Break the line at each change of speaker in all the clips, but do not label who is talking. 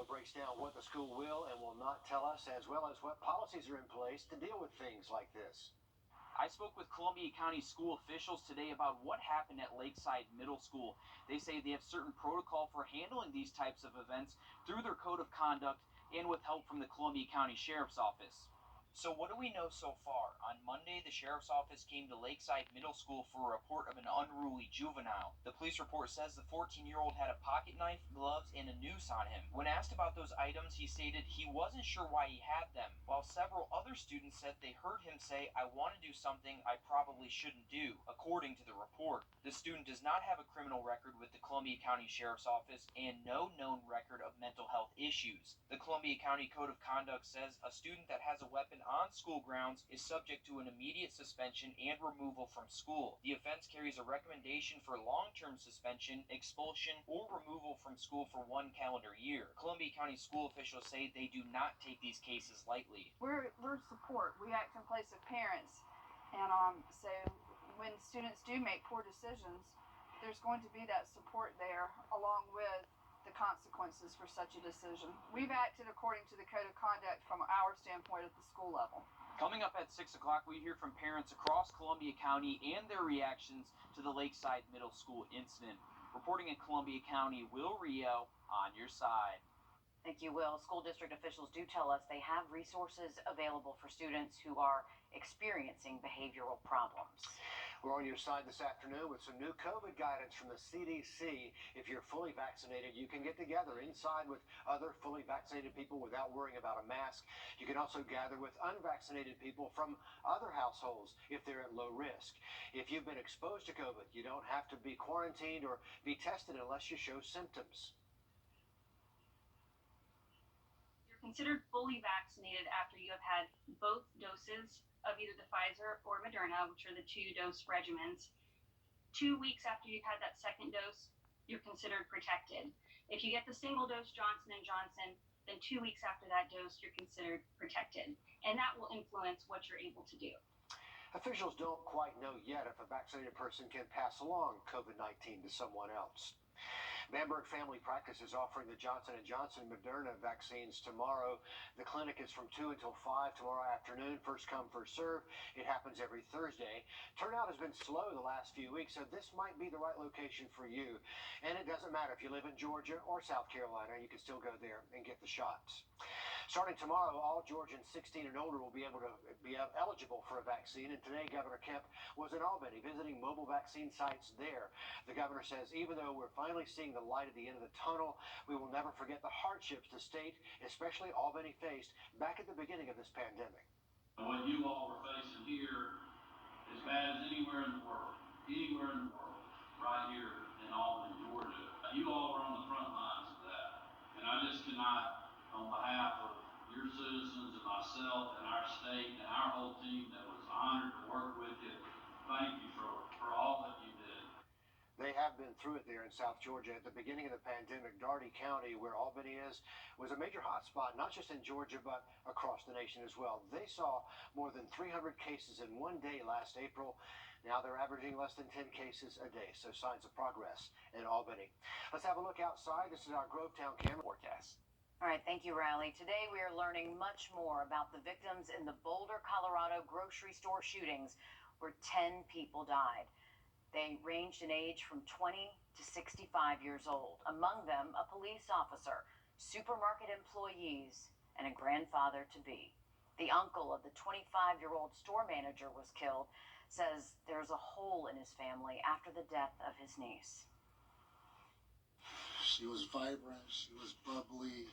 Wrdw breaks down what the school will and will not tell us, as well as what policies are in place to deal with things like this.
I spoke with Columbia County school officials today about what happened at Lakeside Middle School. They say they have certain protocol for handling these types of events through their code of conduct and with help from the Columbia County Sheriff's Office. So what do we know so far? On Monday, the Sheriff's Office came to Lakeside Middle School for a report of an unruly juvenile. The police report says the 14-year-old had a pocket knife, gloves, and a noose on him. When asked about those items, he stated he wasn't sure why he had them, while several other students said they heard him say, "I want to do something I probably shouldn't do," according to the report. The student does not have a criminal record with the Columbia County Sheriff's Office and no known record of mental health issues. The Columbia County Code of Conduct says a student that has a weapon on school grounds is subject to an immediate suspension and removal from school. The offense carries a recommendation for long-term suspension, expulsion, or removal from school for 1 calendar year. Columbia County school officials say they do not take these cases lightly.
We're support. We act in place of parents, and so when students do make poor decisions, there's going to be that support there along with the consequences for such a decision. We've acted according to the code of conduct from our standpoint at the school level.
Coming up at 6 o'clock, we hear from parents across Columbia County and their reactions to the Lakeside Middle School incident. Reporting in Columbia County, Will Rio, on your side.
Thank you, Will. School district officials do tell us they have resources available for students who are experiencing behavioral problems.
We're on your side this afternoon with some new COVID guidance from the CDC. If you're fully vaccinated, you can get together inside with other fully vaccinated people without worrying about a mask. You can also gather with unvaccinated people from other households if they're at low risk. If you've been exposed to COVID, you don't have to be quarantined or be tested unless you show symptoms.
You're considered fully vaccinated after you have had both doses of either the Pfizer or Moderna, which are the 2-dose regimens. 2 weeks after you've had that second dose, you're considered protected. If you get the single dose Johnson & Johnson, then 2 weeks after that dose, you're considered protected. And that will influence what you're able to do.
Officials don't quite know yet if a vaccinated person can pass along COVID-19 to someone else. Bamberg Family Practice is offering the Johnson & Johnson Moderna vaccines tomorrow. The clinic is from 2 until 5 tomorrow afternoon. First come, first serve. It happens every Thursday. Turnout has been slow the last few weeks, so this might be the right location for you. And it doesn't matter if you live in Georgia or South Carolina, you can still go there and get the shots. Starting tomorrow, all Georgians 16 and older will be able to be eligible for a vaccine. And today, Governor Kemp was in Albany visiting mobile vaccine sites there. The governor says even though we're finally seeing the light at the end of the tunnel, we will never forget the hardships the state, especially Albany, faced back at the beginning of this pandemic.
What you all were facing here is bad as anywhere in the world, right here in Albany, Georgia. You all were on the front lines of that. And I just cannot, on behalf of your citizens and myself and our state and our whole team that was honored to work with you, thank you for all that you did.
They have been through it there in South Georgia. At the beginning of the pandemic, Daugherty County, where Albany is, was a major hotspot, not just in Georgia, but across the nation as well. They saw more than 300 cases in one day last April. Now they're averaging less than 10 cases a day, so signs of progress in Albany. Let's have a look outside. This is our Grovetown camera forecast.
All right, thank you, Riley. Today we are learning much more about the victims in the Boulder, Colorado grocery store shootings where 10 people died. They ranged in age from 20 to 65 years old. Among them, a police officer, supermarket employees, and a grandfather-to-be. The uncle of the 25-year-old store manager was killed, says there's a hole in his family after the death of his niece.
She was vibrant, she was bubbly.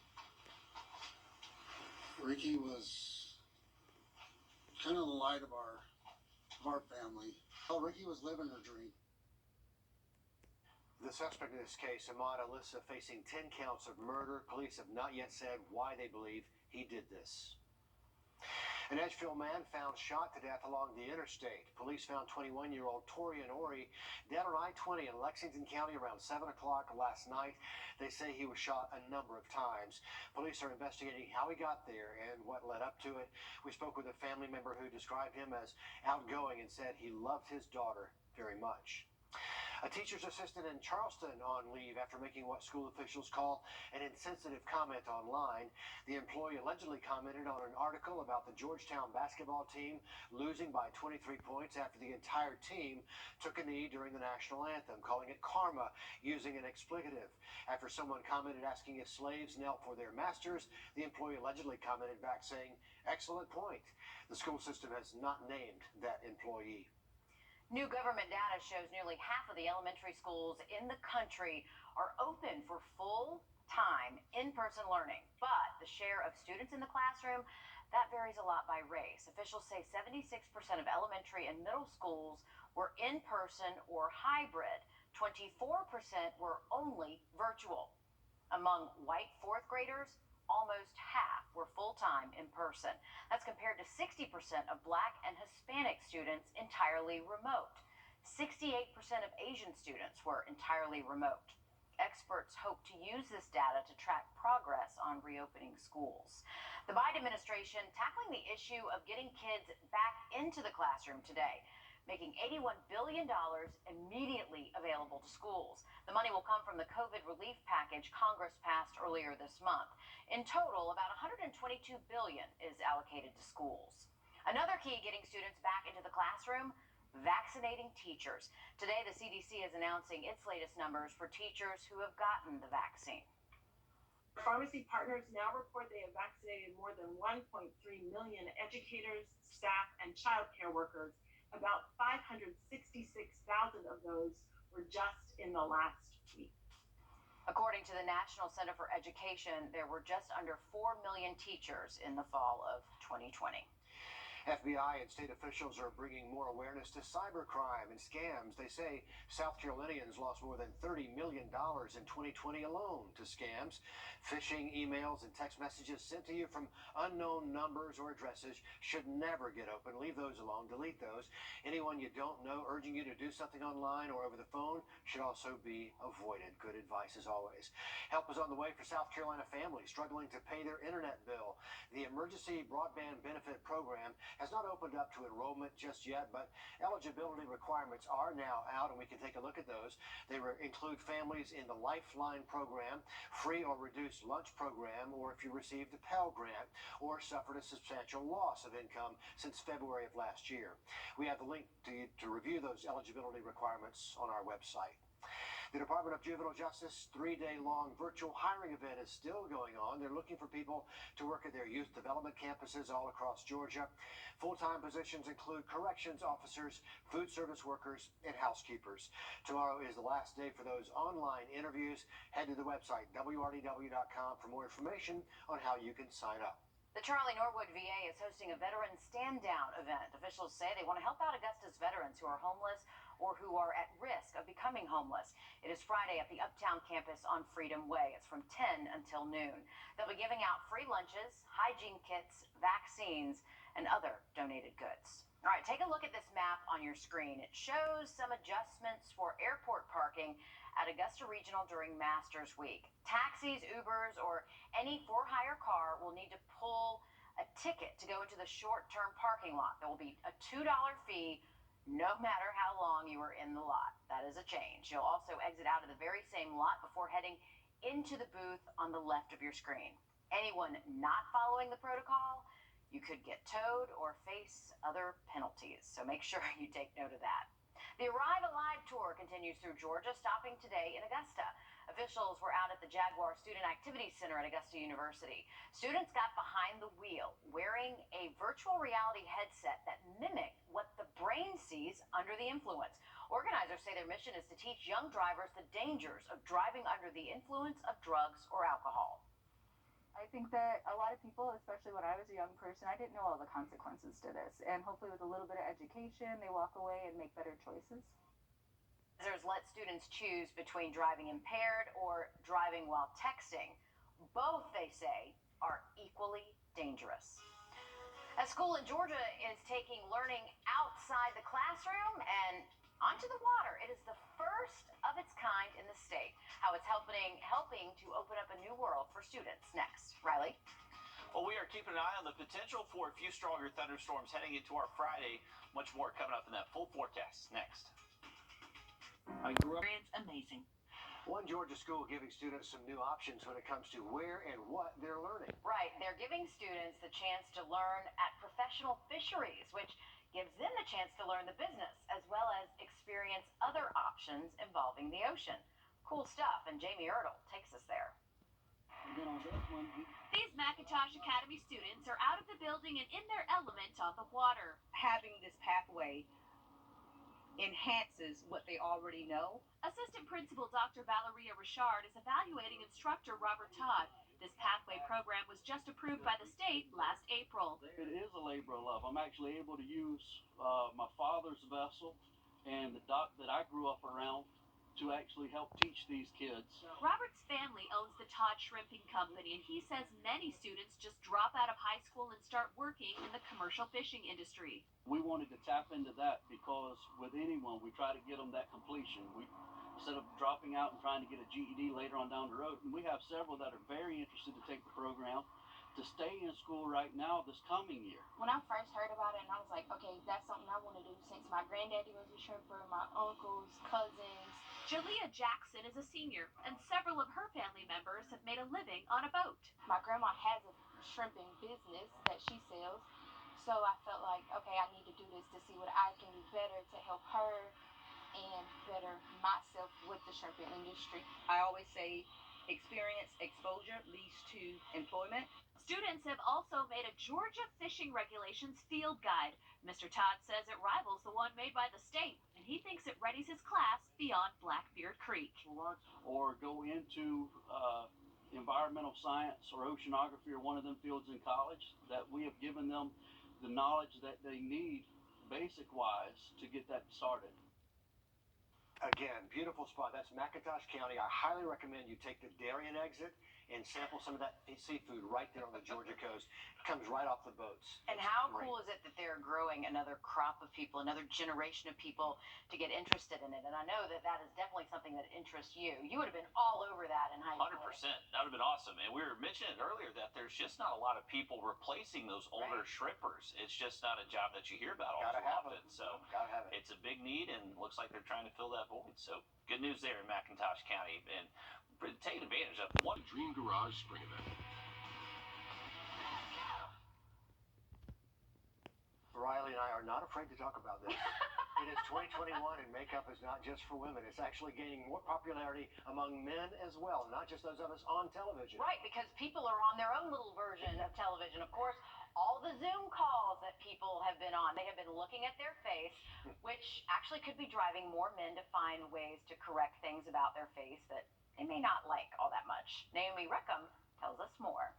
Ricky was kind of the light of our family. Oh, Ricky was living her dream.
The suspect in this case, Ahmad Alyssa, facing 10 counts of murder. Police have not yet said why they believe he did this. An Edgefield man found shot to death along the interstate. Police found 21-year-old Torian Ori dead on I-20 in Lexington County around 7 o'clock last night. They say he was shot a number of times. Police are investigating how he got there and what led up to it. We spoke with a family member who described him as outgoing and said he loved his daughter very much. A teacher's assistant in Charleston on leave after making what school officials call an insensitive comment online. The employee allegedly commented on an article about the Georgetown basketball team losing by 23 points after the entire team took a knee during the national anthem, calling it karma, using an expletive. After someone commented asking if slaves knelt for their masters, the employee allegedly commented back saying, "Excellent point." The school system has not named that employee.
New government data shows nearly half of the elementary schools in the country are open for full-time in-person learning. But the share of students in the classroom, that varies a lot by race. Officials say 76% of elementary and middle schools were in-person or hybrid. 24% were only virtual. Among white fourth graders, almost half were full-time in person. That's compared to 60% of Black and Hispanic students entirely remote. 68% of Asian students were entirely remote. Experts hope to use this data to track progress on reopening schools. The Biden administration tackling the issue of getting kids back into the classroom today, making $81 billion immediately available to schools. The money will come from the COVID relief package Congress passed earlier this month. In total, about $122 billion is allocated to schools. Another key getting students back into the classroom, vaccinating teachers. Today, the CDC is announcing its latest numbers for teachers who have gotten the vaccine.
Pharmacy partners now report they have vaccinated more than 1.3 million educators, staff, and child care workers. About 566,000 of those were just in the last week.
According to the National Center for Education, there were just under 4 million teachers in the fall of 2020.
FBI and state officials are bringing more awareness to cybercrime and scams. They say South Carolinians lost more than $30 million in 2020 alone to scams. Phishing emails and text messages sent to you from unknown numbers or addresses should never get open. Leave those alone. Delete those. Anyone you don't know urging you to do something online or over the phone should also be avoided. Good advice as always. Help is on the way for South Carolina families struggling to pay their internet bill. The Emergency Broadband Benefit Program has not opened up to enrollment just yet, but eligibility requirements are now out, and we can take a look at those. They include families in the Lifeline program, free or reduced lunch program, or if you received a Pell Grant or suffered a substantial loss of income since February of last year. We have the link to review those eligibility requirements on our website. The Department of Juvenile Justice 3-day-long virtual hiring event is still going on. They're looking for people to work at their youth development campuses all across Georgia. Full-time positions include corrections officers, food service workers, and housekeepers. Tomorrow is the last day for those online interviews. Head to the website, wrdw.com, for more information on how you can sign up.
The Charlie Norwood VA is hosting a veteran stand-down event. Officials say they want to help out Augusta's veterans who are homeless or who are at risk of becoming homeless. It is Friday at the Uptown campus on Freedom Way. It's from 10 until noon. They'll be giving out free lunches, hygiene kits, vaccines, and other donated goods. All right, take a look at this map on your screen. It shows some adjustments for airport parking at Augusta Regional during Masters Week. Taxis, Ubers, or any for-hire car will need to pull a ticket to go into the short-term parking lot. There will be a $2 fee no matter how long you are in the lot. That is a change. You'll also exit out of the very same lot before heading into the booth on the left of your screen. Anyone not following the protocol, you could get towed or face other penalties. So make sure you take note of that. The Arrive Alive tour continues through Georgia, stopping today in Augusta. Officials were out at the Jaguar Student Activity Center at Augusta University. Students got behind the wheel wearing a virtual reality headset that mimicked what the brain sees under the influence. Organizers say their mission is to teach young drivers the dangers of driving under the influence of drugs or alcohol.
I think that a lot of people, especially when I was a young person, I didn't know all the consequences to this. And hopefully with a little bit of education, they walk away and make better choices.
Organizers let students choose between driving impaired or driving while texting. Both, they say, are equally dangerous. A school in Georgia is taking learning outside the classroom and onto the water. It is the first of its kind in the state. How it's helping to open up a new world for students. Next, Riley.
Well, we are keeping an eye on the potential for a few stronger thunderstorms heading into our Friday. Much more coming up in that full forecast next.
I grew up.
Experience amazing.
One Georgia school giving students some new options when it comes to where and what they're learning.
Right, they're giving students the chance to learn at professional fisheries, which gives them the chance to learn the business as well as experience other options involving the ocean. Cool stuff, and Jamie Wrdw takes us there.
These McIntosh Academy students are out of the building and in their element on the water.
Having this pathway enhances what they already know.
Assistant Principal Dr. Valeria Richard is evaluating instructor Robert Todd. This pathway program was just approved by the state last April.
It is a labor of love. I'm actually able to use my father's vessel and the dock that I grew up around to actually help teach these kids.
Robert's family owns the Todd Shrimping Company, and he says many students just drop out of high school and start working in the commercial fishing industry.
We wanted to tap into that because with anyone, we try to get them that completion. Instead of dropping out and trying to get a GED later on down the road, and we have several that are very interested to take the program to stay in school right now this coming year.
When I first heard about it, and I was like, okay, that's something I want to do since my granddaddy was a shrimper, my uncles, cousins.
Jalea Jackson is a senior, and several of her family members have made a living on a boat.
My grandma has a shrimping business that she sells, so I felt like, okay, I need to do this to see what I can do better to help her and better myself with the shrimping industry.
I always say experience, exposure leads to employment.
Students have also made a Georgia fishing regulations field guide. Mr. Todd says it rivals the one made by the state, and he thinks it readies his class beyond Blackbeard Creek.
Or go into environmental science or oceanography or one of them fields in college, that we have given them the knowledge that they need basic-wise to get that started.
Again, beautiful spot. That's McIntosh County. I highly recommend you take the Darien exit and sample some of that seafood right there on the Georgia coast. It comes right off the boats.
And how cool is it that they're growing another crop of people, another generation of people to get interested in it? And I know that that is definitely something that interests you. You would have been all over that in high school.
100%. That would have been awesome. And we were mentioning earlier that there's just not a lot of people replacing those older shrimpers. It's just not a job that you hear about all too often. So it's a big need, and looks like they're trying to fill that void. So good news there in McIntosh County. And taking advantage of one
Dream Garage Spring Event.
Riley and I are not afraid to talk about this. It is 2021, and makeup is not just for women. It's actually gaining more popularity among men as well, not just those of us on television.
Right, because people are on their own little version of television. Of course, all the Zoom calls that people have been on, they have been looking at their face, which actually could be driving more men to find ways to correct things about their face that they may not like all that much. Naomi Wrdw tells us more.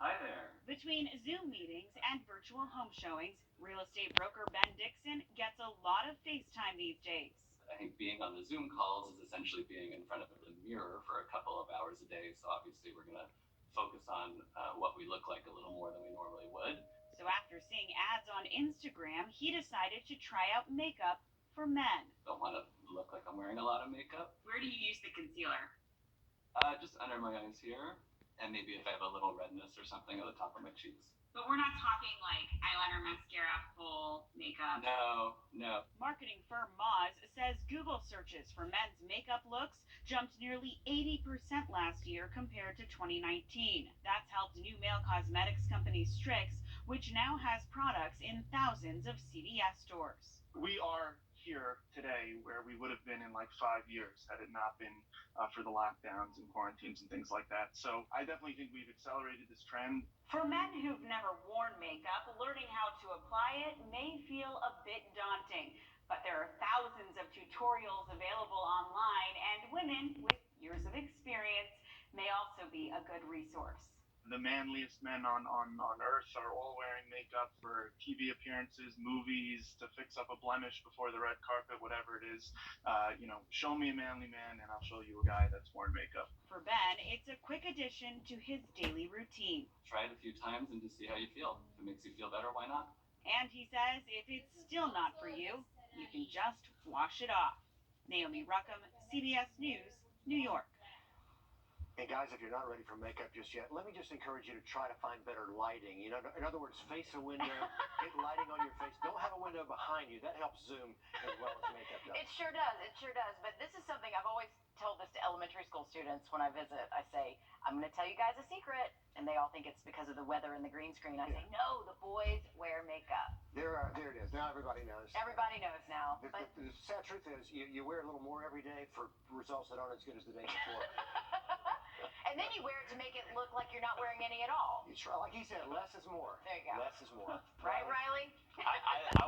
Hi there.
Between Zoom meetings and virtual home showings, real estate broker Ben Dixon gets a lot of FaceTime these days.
I think being on the Zoom calls is essentially being in front of the mirror for a couple of hours a day. So obviously we're going to focus on what we look like a little more than we normally would.
So after seeing ads on Instagram, he decided to try out makeup for men.
Don't want to look like I'm wearing a lot of makeup.
Where do you use the concealer?
Just under my eyes here, and maybe if I have a little redness or something at the top of my cheeks.
But we're not talking like eyeliner, mascara, full makeup.
No.
Marketing firm Moz says Google searches for men's makeup looks jumped nearly 80% last year compared to 2019. That's helped new male cosmetics company Strix, which now has products in thousands of CVS stores.
We are here today where we would have been in like 5 years had it not been for the lockdowns and quarantines and things like that. So I definitely think we've accelerated this trend.
For men who've never worn makeup, learning how to apply it may feel a bit daunting, but there are thousands of tutorials available online, and women with years of experience may also be a good resource.
The manliest men on earth are all wearing makeup for TV appearances, movies, to fix up a blemish before the red carpet, whatever it is. Show me a manly man and I'll show you a guy that's worn makeup.
For Ben, it's a quick addition to his daily routine.
Try it a few times and just see how you feel. If it makes you feel better, why not?
And he says if it's still not for you, you can just wash it off. Naomi Wrdw, CBS News, New York.
And guys, if you're not ready for makeup just yet, let me just encourage you to try to find better lighting. You know, in other words, face a window, get lighting on your face. Don't have a window behind you. That helps zoom as well as makeup does.
It sure does. It sure does. But this is something I've always told this to elementary school students when I visit. I say, I'm going to tell you guys a secret. And they all think it's because of the weather and the green screen. I say, no, the boys wear makeup.
There it is. Now everybody knows.
Everybody knows now.
The sad truth is, you wear a little more every day for results that aren't as good as the day before.
And then you wear it to make it look like you're not wearing any at all.
You try, like he said, less is more.
There you go.
Less is more.
Right, Riley?
I